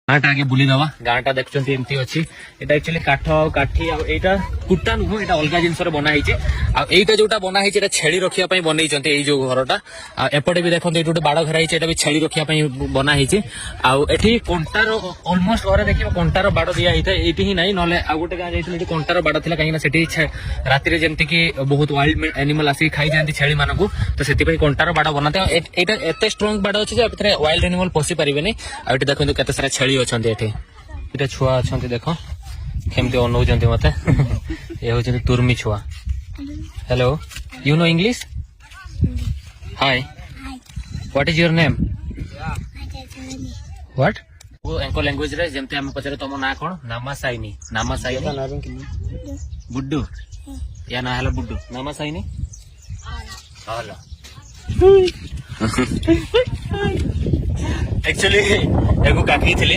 गाँटा आगे बुली दवा गाँटा देखुଛନ୍ତି एमती अछि एटा एक्चुअली काठ काठी एटा कुटा नुह एटा अलगा जिंस रे बना हिचे आ एटा जोटा बना हिचे एटा छेली रखिया पई बनैचंती एई जो घरटा आ एपटे भी देखंते एटुटे बाड़ घर हिचे एटा भी छेली रखिया पई बना हिचे आ एठी कंटार ऑलमोस्ट घरे देखिबो कंटार बाड़ दिया हिते एठी ही नाही नले आ गोटे गां जाइथिले एठी कंटार बाड़ थिला काहिना सेठी राति रे जेमति कि बहुत वाइल्ड एनिमल आसी खाई जानती छेली मानकू तो सेति पई कंटार बाड़ बनाते एटा एते स्ट्रांग बाड़ अछि जे एतरे वाइल्ड एनिमल पसी परिबेनी आ एठी देखंतु केते सारा छेली अछंती एठी एटा छुआ अछंती देखो केमते अनौजंती मते ए होचंती तुर्मी छुआ hello you know English hi what is your name what वो एंको लैंग्वेज रे जेमते हम पचरे तमो ना कोन नामा साइनी बुड्डू या ना हेलो बुड्डू नामा साइनी हेलो एक्चुअली एगो काकी थिले